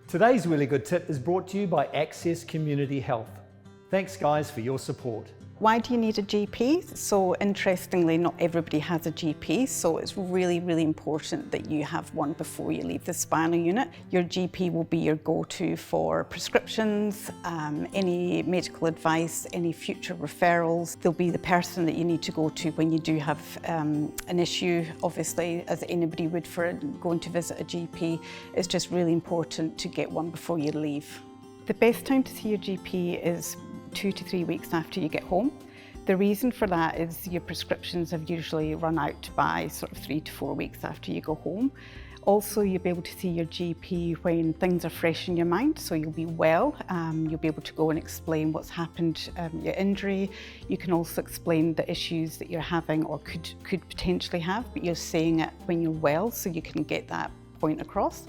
Today's Wheelie Good Tip is brought to you by Access Community Health. Thanks guys for your support. Why do you need a GP? So interestingly, not everybody has a GP, so it's really, really important that you have one before you leave the spinal unit. Your GP will be your go-to for prescriptions, any medical advice, any future referrals. They'll be the person that you need to go to when you do have an issue, obviously, as anybody would for going to visit a GP. It's just really important to get one before you leave. The best time to see your GP is 2 to 3 weeks after you get home. The reason for that is your prescriptions have usually run out by sort of 3 to 4 weeks after you go home. Also, you'll be able to see your GP when things are fresh in your mind, so you'll be well. You'll be able to go and explain what's happened, your injury. You can also explain the issues that you're having or could potentially have, but you're saying it when you're well, so you can get that point across.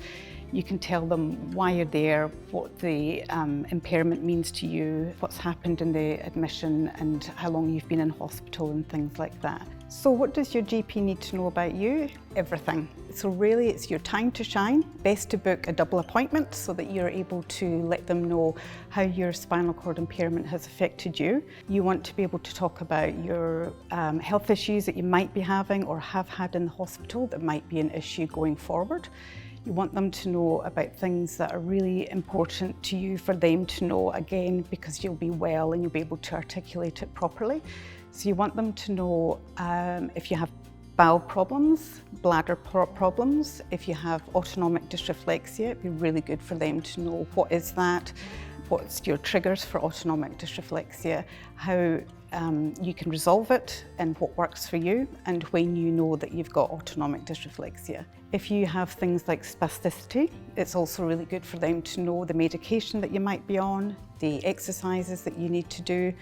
You can tell them why you're there, what the impairment means to you, what's happened in the admission and how long you've been in hospital and things like that. So what does your GP need to know about you? Everything. So really it's your time to shine. Best to book a double appointment so that you're able to let them know how your spinal cord impairment has affected you. You want to be able to talk about your health issues that you might be having or have had in the hospital that might be an issue going forward. You want them to know about things that are really important to you for them to know, again, because you'll be well and you'll be able to articulate it properly. So you want them to know if you have bowel problems, bladder problems, if you have autonomic dysreflexia. It'd be really good for them to know what is that, what's your triggers for autonomic dysreflexia, how you can resolve it and what works for you, and when you know that you've got autonomic dysreflexia. If you have things like spasticity, it's also really good for them to know the medication that you might be on, the exercises that you need to do,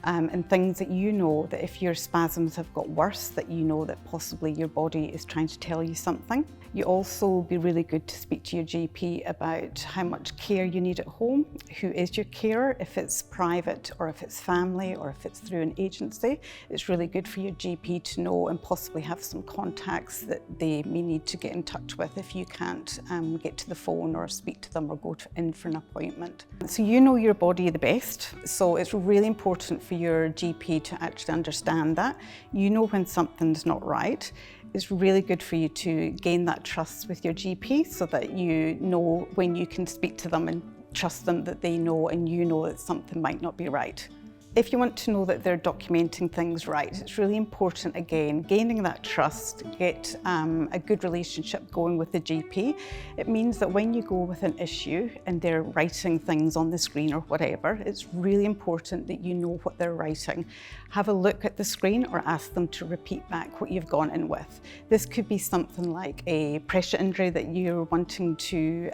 and things that you know that if your spasms have got worse, that you know that possibly your body is trying to tell you something. You also be really good to speak to your GP about how much care you need at home, who is your carer, if it's private or if it's family or if it's through an agency. It's really good for your GP to know and possibly have some contacts that they may need to get in touch with if you can't get to the phone or speak to them or go in for an appointment. So you know your body the best, so it's really important for your GP to actually understand that. You know when something's not right. It's really good for you to gain that trust with your GP so that you know when you can speak to them and trust them that they know and you know that something might not be right. If you want to know that they're documenting things right, it's really important, again, gaining that trust, get a good relationship going with the GP. It means that when you go with an issue and they're writing things on the screen or whatever, it's really important that you know what they're writing. Have a look at the screen or ask them to repeat back what you've gone in with. This could be something like a pressure injury that you're wanting to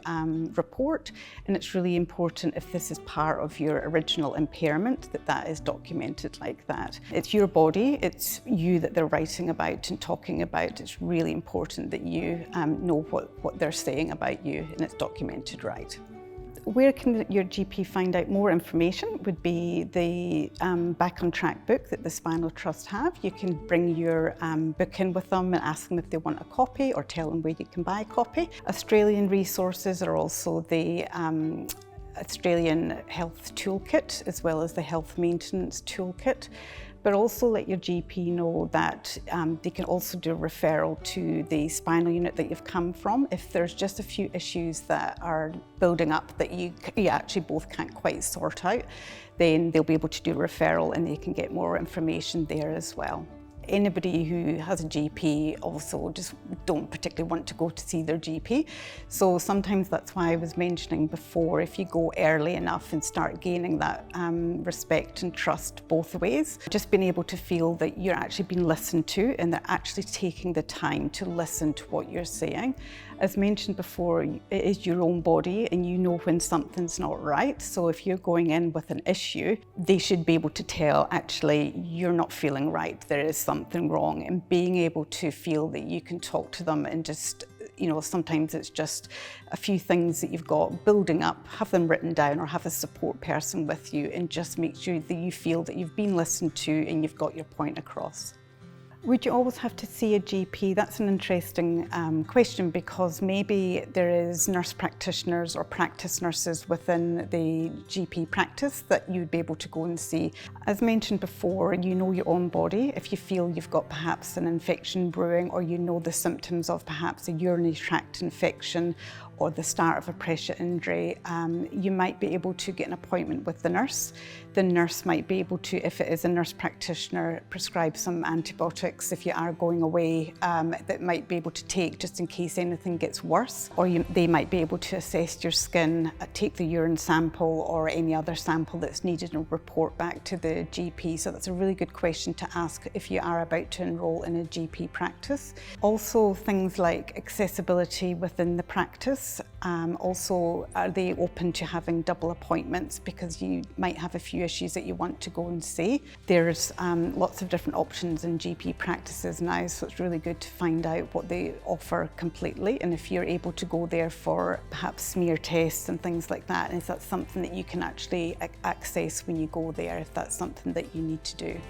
report, and it's really important if this is part of your original impairment that is documented like that. It's your body, it's you that they're writing about and talking about. It's really important that you know what they're saying about you and it's documented right. Where can your GP find out more information would be the Back on Track book that the Spinal Trust have. You can bring your book in with them and ask them if they want a copy or tell them where you can buy a copy. Australian resources are also the Australian Health Toolkit as well as the Health Maintenance Toolkit. But also let your GP know that they can also do a referral to the spinal unit that you've come from. If there's just a few issues that are building up that you actually both can't quite sort out, then they'll be able to do a referral and they can get more information there as well. Anybody who has a GP also just don't particularly want to go to see their GP. So sometimes that's why I was mentioning before, if you go early enough and start gaining that respect and trust both ways, just being able to feel that you're actually being listened to and they're actually taking the time to listen to what you're saying. As mentioned before, it is your own body and you know when something's not right. So if you're going in with an issue, they should be able to tell, actually, you're not feeling right, there is something wrong, and being able to feel that you can talk to them and just, you know, sometimes it's just a few things that you've got building up, have them written down or have a support person with you and just make sure that you feel that you've been listened to and you've got your point across. Would you always have to see a GP? That's an interesting question, because maybe there is nurse practitioners or practice nurses within the GP practice that you'd be able to go and see. As mentioned before, you know your own body. If you feel you've got perhaps an infection brewing, or you know the symptoms of perhaps a urinary tract infection or the start of a pressure injury, you might be able to get an appointment with the nurse. The nurse might be able to, if it is a nurse practitioner, prescribe some antibiotics if you are going away, that might be able to take just in case anything gets worse. Or they might be able to assess your skin, take the urine sample or any other sample that's needed and report back to the GP. So that's a really good question to ask if you are about to enrol in a GP practice. Also, things like accessibility within the practice. Also, are they open to having double appointments, because you might have a few issues that you want to go and see. There's lots of different options in GP practices now, so it's really good to find out what they offer completely, and if you're able to go there for perhaps smear tests and things like that, and if that's something that you can actually access when you go there, if that's something that you need to do.